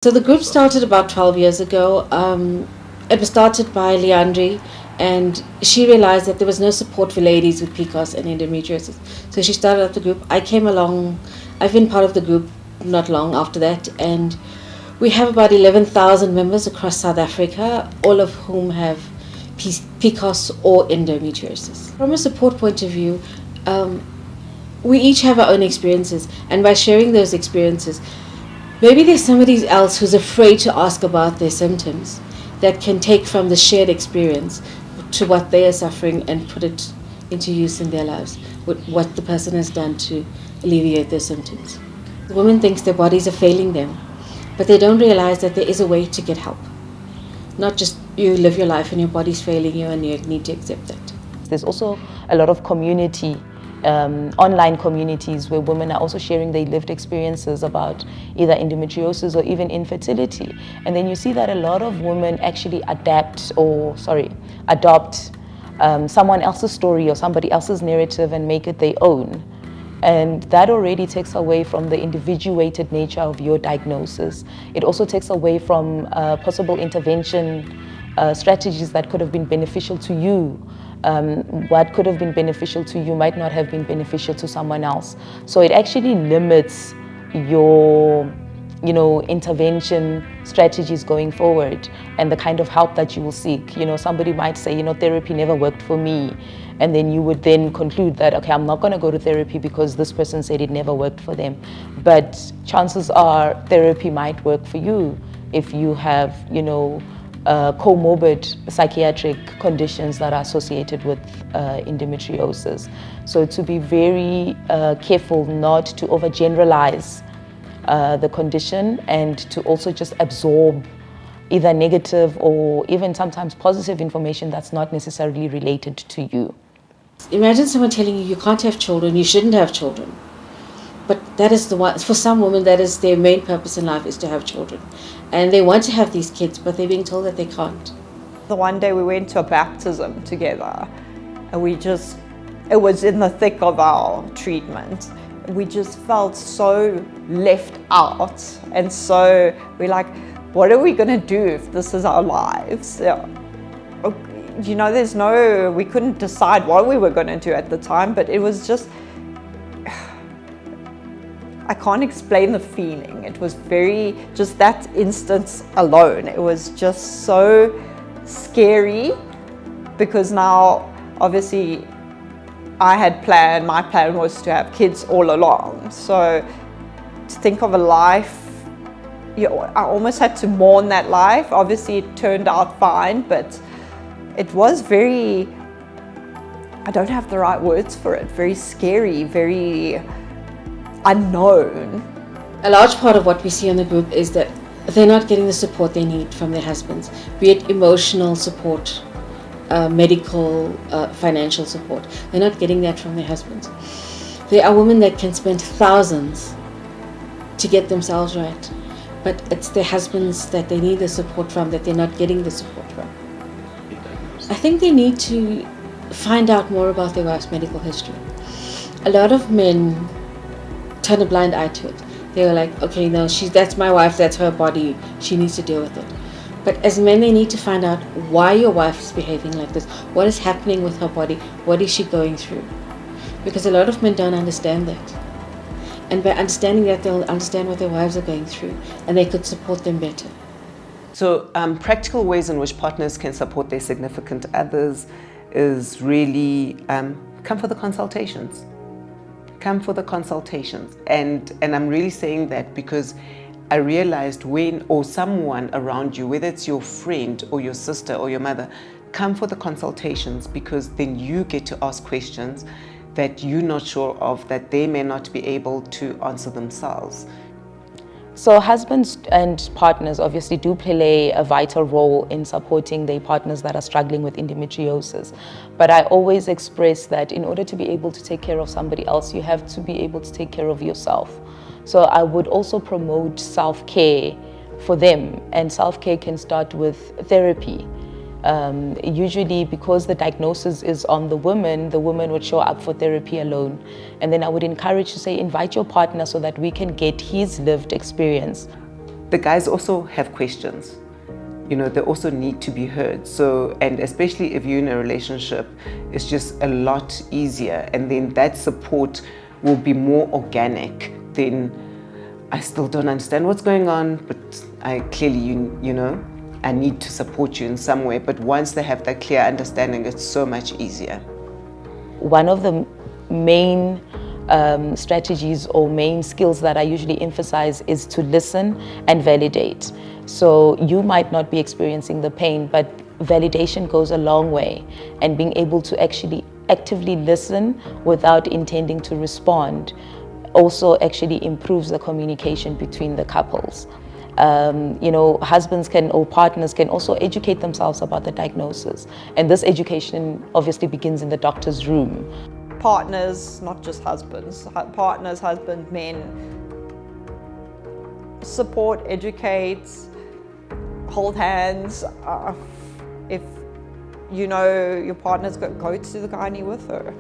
So the group started about 12 years ago. It was started by Leandri, and she realized that there was no support for ladies with PCOS and endometriosis. So she started up the group. I came along. I've been part of the group not long after that, and we have about 11,000 members across South Africa, all of whom have PCOS or endometriosis. From a support point of view, we each have our own experiences, and by sharing those experiences, maybe there's somebody else who's afraid to ask about their symptoms that can take from the shared experience to what they are suffering and put it into use in their lives, what the person has done to alleviate their symptoms. The woman thinks their bodies are failing them, but they don't realize that there is a way to get help. Not just you live your life and your body's failing you and you need to accept that. There's also a lot of community, online communities where women are also sharing their lived experiences about either endometriosis or even infertility. And then you see that a lot of women actually adopt someone else's story or somebody else's narrative and make it their own. And that already takes away from the individuated nature of your diagnosis. It also takes away from possible intervention strategies that could have been beneficial to you. What could have been beneficial to you might not have been beneficial to someone else. So it actually limits your intervention strategies going forward and the kind of help that you will seek. Somebody might say, therapy never worked for me. And then you would then conclude that, okay, I'm not going to go to therapy because this person said it never worked for them. But chances are therapy might work for you if you have, comorbid psychiatric conditions that are associated with endometriosis. So to be very careful not to overgeneralize the condition and to also just absorb either negative or even sometimes positive information that's not necessarily related to you. Imagine someone telling you can't have children, you shouldn't have children. But that is for some women, that is their main purpose in life, is to have children. And they want to have these kids, but they're being told that they can't. The one day we went to a baptism together, and it was in the thick of our treatment. We just felt so left out, and so we're like, what are we going to do if this is our lives? We couldn't decide what we were going to do at the time, but it was just, I can't explain the feeling. It was just that instance alone, it was just so scary, because now obviously my plan was to have kids all along. So to think of a life, I almost had to mourn that life. Obviously it turned out fine, but it was I don't have the right words for it, very scary, very unknown. A large part of what we see in the group is that they're not getting the support they need from their husbands, be it emotional support, medical, financial support. They're not getting that from their husbands. There are women that can spend thousands to get themselves right, but it's their husbands that they need the support from that they're not getting the support from. I think they need to find out more about their wife's medical history. A lot of men turn a blind eye to it. They're like, okay, no, that's my wife, that's her body, she needs to deal with it. But as men, they need to find out why your wife is behaving like this, what is happening with her body, what is she going through? Because a lot of men don't understand that. And by understanding that, they'll understand what their wives are going through, and they could support them better. So practical ways in which partners can support their significant others is really come for the consultations. Come for the consultations. And I'm really saying that because I realized someone around you, whether it's your friend or your sister or your mother, come for the consultations, because then you get to ask questions that you're not sure of, that they may not be able to answer themselves. So husbands and partners obviously do play a vital role in supporting their partners that are struggling with endometriosis. But I always express that in order to be able to take care of somebody else, you have to be able to take care of yourself. So I would also promote self-care for them, and self-care can start with therapy. Usually, because the diagnosis is on the woman would show up for therapy alone. And then I would encourage to say, invite your partner so that we can get his lived experience. the guys also have questions. You know, they also need to be heard. So, and especially if you're in a relationship, it's just a lot easier. And then that support will be more organic than, I still don't understand what's going on, but I clearly, you know, I need to support you in some way. But once they have that clear understanding, it's so much easier. One of the main strategies or main skills that I usually emphasize is to listen and validate. So you might not be experiencing the pain, but validation goes a long way, and being able to actually actively listen without intending to respond also actually improves the communication between the couples. You know, husbands can, or partners can also educate themselves about the diagnosis, and this education obviously begins in the doctor's room. Partners, not just husbands, partners, husbands, men, support, educate, hold hands. If you know your partner's go to the gynae with her,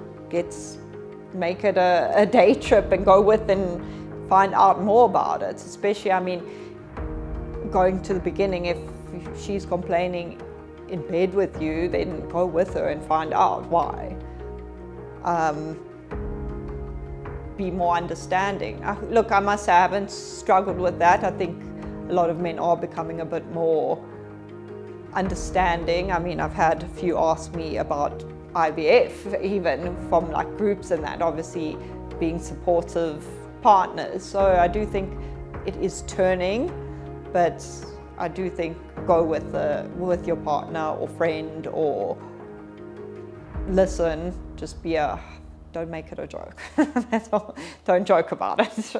make it a day trip and go with and find out more about it. Especially, I mean, going to the beginning, if she's complaining in bed with you, then go with her and find out why. Be more understanding. Look, I must say I haven't struggled with that. I think a lot of men are becoming a bit more understanding. I mean, I've had a few ask me about IVF, even from like groups and that, obviously being supportive partners. So I do think it is turning, but I do think go with your partner or friend, or listen, just don't make it a joke. That's all. Don't joke about it.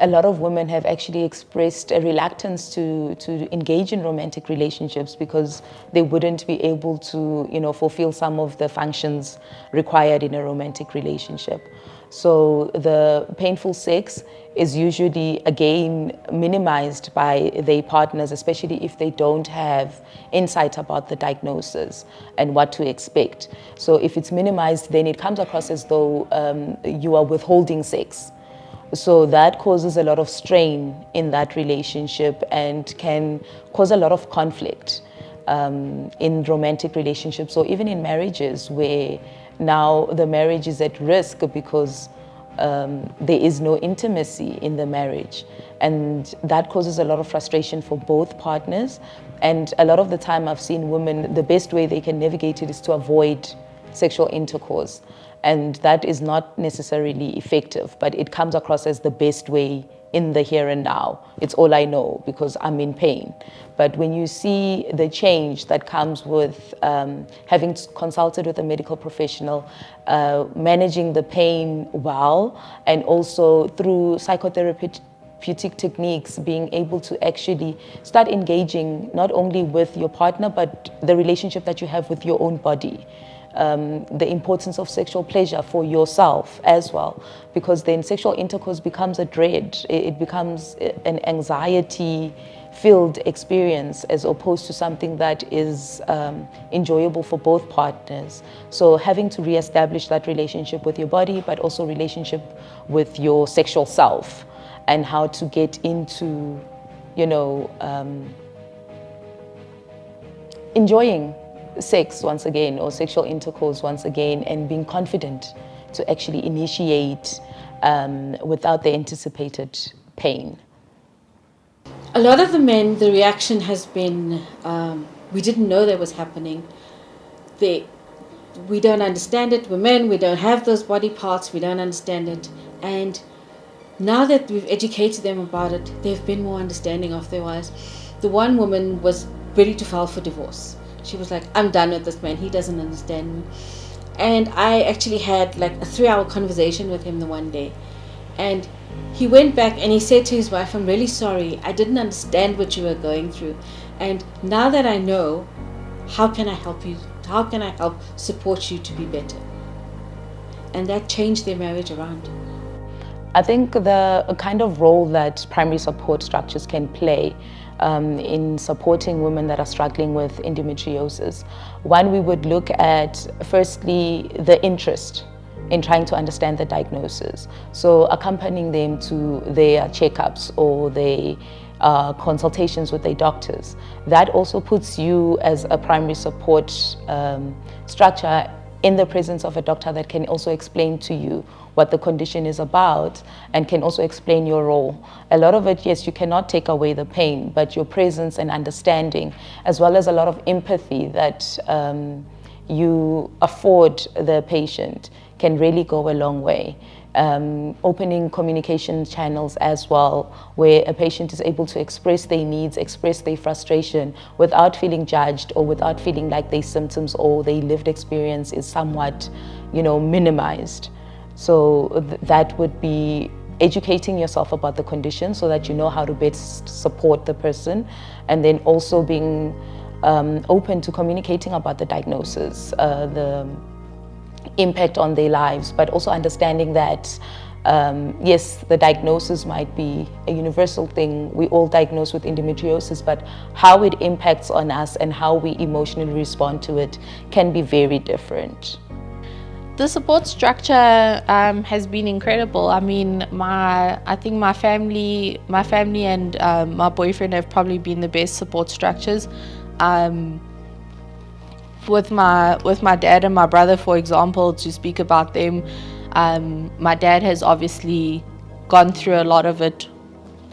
A lot of women have actually expressed a reluctance to engage in romantic relationships because they wouldn't be able to, you know, fulfill some of the functions required in a romantic relationship. So the painful sex is usually, again, minimized by their partners, especially if they don't have insight about the diagnosis and what to expect. So if it's minimized, then it comes across as though you are withholding sex. So that causes a lot of strain in that relationship and can cause a lot of conflict in romantic relationships, or even in marriages where now the marriage is at risk because there is no intimacy in the marriage. And that causes a lot of frustration for both partners. And a lot of the time I've seen women, the best way they can navigate it is to avoid sexual intercourse. And that is not necessarily effective, but it comes across as the best way in the here and now. It's all I know because I'm in pain. But when you see the change that comes with having consulted with a medical professional, managing the pain well, and also through psychotherapeutic techniques, being able to actually start engaging not only with your partner, but the relationship that you have with your own body. The importance of sexual pleasure for yourself as well, because then sexual intercourse becomes a dread. It becomes an anxiety-filled experience as opposed to something that is enjoyable for both partners. So having to reestablish that relationship with your body, but also relationship with your sexual self, and how to get into, you know, enjoying sex once again, or sexual intercourse once again, and being confident to actually initiate without the anticipated pain. A lot of the men, the reaction has been, we didn't know that was happening. We don't understand it. We're men, we don't have those body parts, we don't understand it. And now that we've educated them about it, they've been more understanding of their wives. The one woman was ready to file for divorce. She was like, I'm done with this man, he doesn't understand me. And I actually had like a 3-hour conversation with him the one day. And he went back and he said to his wife, I'm really sorry, I didn't understand what you were going through. And now that I know, how can I help you? How can I help support you to be better? And that changed their marriage around. I think the kind of role that primary support structures can play in supporting women that are struggling with endometriosis. One, we would look at firstly the interest in trying to understand the diagnosis. So accompanying them to their checkups or their consultations with their doctors. That also puts you as a primary support structure in the presence of a doctor that can also explain to you what the condition is about and can also explain your role. A lot of it, yes, you cannot take away the pain, but your presence and understanding, as well as a lot of empathy that you afford the patient, can really go a long way. Opening communication channels as well, where a patient is able to express their needs, express their frustration without feeling judged or without feeling like their symptoms or their lived experience is somewhat, minimized. So that would be educating yourself about the condition so that you know how to best support the person, and then also being open to communicating about the diagnosis, the impact on their lives, but also understanding that yes, the diagnosis might be a universal thing. We all diagnose with endometriosis, but how it impacts on us and how we emotionally respond to it can be very different. The support structure has been incredible. I mean, I think my family and my boyfriend have probably been the best support structures. With my dad and my brother, for example, to speak about them, my dad has obviously gone through a lot of it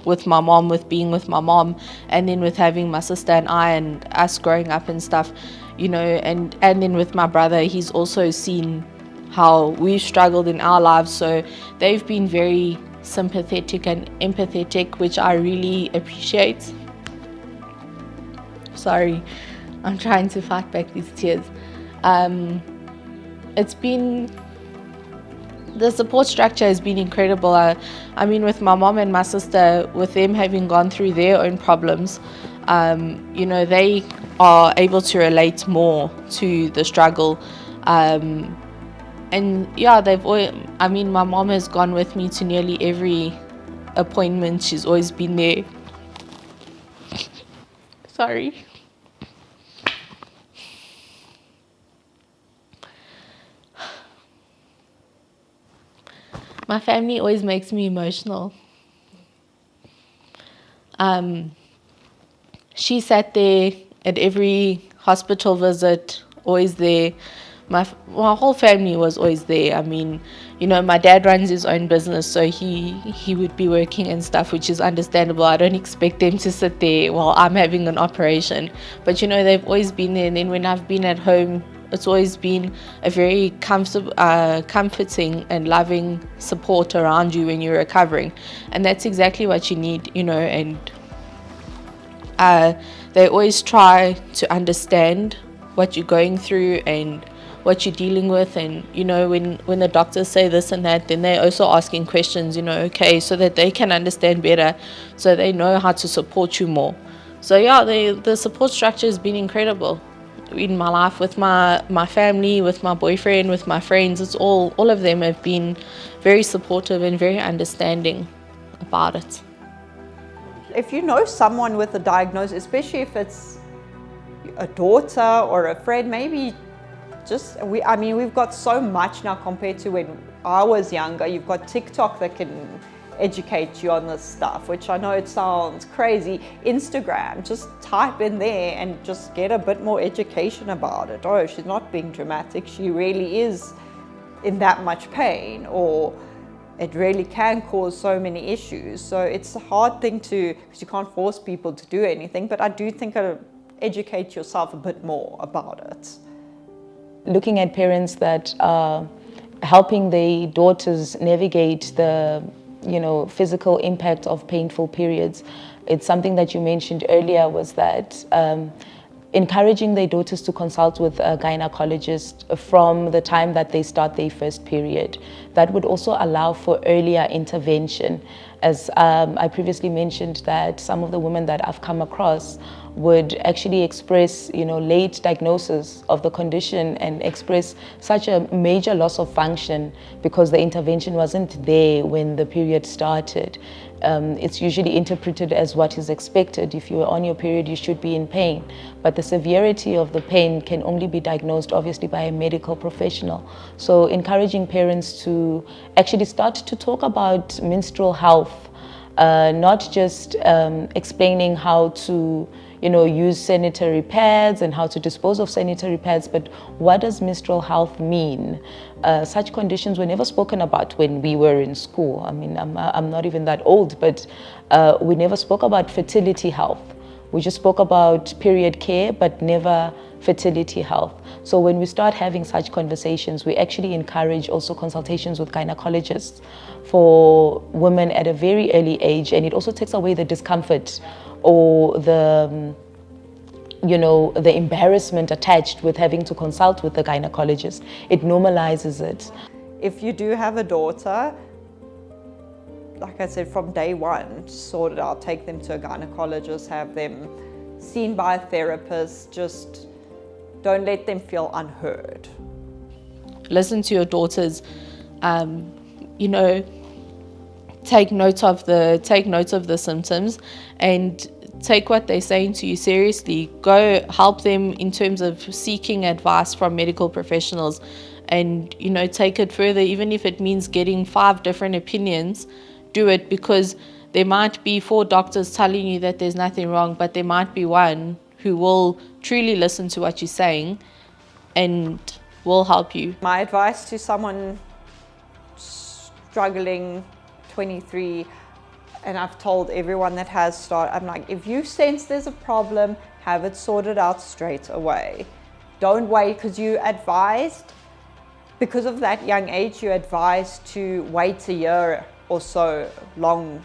with my mom, with being with my mom, and then with having my sister and I and us growing up and stuff, and then with my brother, he's also seen how we've struggled in our lives, so they've been very sympathetic and empathetic, which I really appreciate. Sorry, I'm trying to fight back these tears. The support structure has been incredible. I mean, with my mom and my sister, with them having gone through their own problems, they are able to relate more to the struggle. And yeah, my mom has gone with me to nearly every appointment. She's always been there. Sorry. My family always makes me emotional. She sat there at every hospital visit, always there. My whole family was always there. I mean, my dad runs his own business, so he would be working and stuff, which is understandable. I don't expect them to sit there while I'm having an operation. But, they've always been there. And then when I've been at home, it's always been a very comforting and loving support around you when you're recovering. And that's exactly what you need, and they always try to understand what you're going through and what you're dealing with, and when the doctors say this and that, then they're also asking questions, okay, so that they can understand better, so they know how to support you more. So yeah, the support structure has been incredible in my life, with my family, with my boyfriend, with my friends. It's all of them have been very supportive and very understanding about it. If you know someone with a diagnosis, especially if it's a daughter or a friend, maybe we've got so much now compared to when I was younger. You've got TikTok that can educate you on this stuff, which I know it sounds crazy. Instagram, just type in there and just get a bit more education about it. Oh, she's not being dramatic, she really is in that much pain, or it really can cause so many issues. So it's a hard thing because you can't force people to do anything, but I do think educate yourself a bit more about it. Looking at parents that are helping their daughters navigate the physical impact of painful periods. It's something that you mentioned earlier, was that encouraging their daughters to consult with a gynecologist from the time that they start their first period. That would also allow for earlier intervention. As I previously mentioned, that some of the women that I've come across would actually express, late diagnosis of the condition and express such a major loss of function because the intervention wasn't there when the period started. It's usually interpreted as what is expected. If you are on your period, you should be in pain. But the severity of the pain can only be diagnosed, obviously, by a medical professional. So encouraging parents to actually start to talk about menstrual health, not just explaining how to use sanitary pads and how to dispose of sanitary pads, but what does menstrual health mean? Such conditions were never spoken about when we were in school. I mean, I'm not even that old, but we never spoke about fertility health. We just spoke about period care, but never fertility health. So when we start having such conversations, we actually encourage also consultations with gynecologists for women at a very early age, and it also takes away the discomfort or the embarrassment attached with having to consult with the gynecologist. It normalizes it. If you do have a daughter, like I said, from day one, sort it out, take them to a gynecologist, have them seen by a therapist, just don't let them feel unheard. Listen to your daughters, take note of the symptoms and take what they're saying to you seriously. Go help them in terms of seeking advice from medical professionals and, take it further. Even if it means getting 5 different opinions, do it, because there might be 4 doctors telling you that there's nothing wrong, but there might be one who will truly listen to what you're saying and will help you. My advice to someone struggling, 23, and I've told everyone that has started, I'm like, if you sense there's a problem, have it sorted out straight away. Don't wait, because you advised, because of that young age, you're advised to wait a year or so long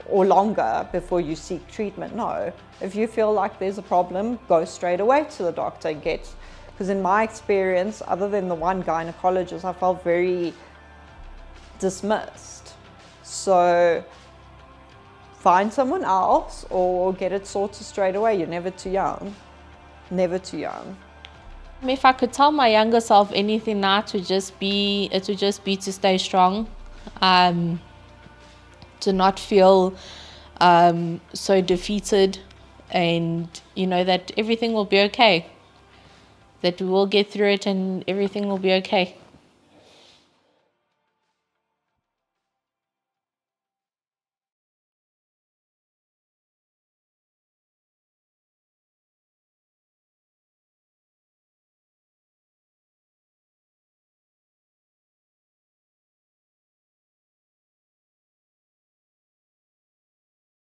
or longer before you seek treatment. No, if you feel like there's a problem, go straight away to the doctor and get, because in my experience, other than the one gynecologist, I felt very dismissed. So find someone else or get it sorted straight away. You're never too young. Never too young. If I could tell my younger self anything now, it would just be to stay strong, to not feel so defeated, and that everything will be okay. That we will get through it and everything will be okay.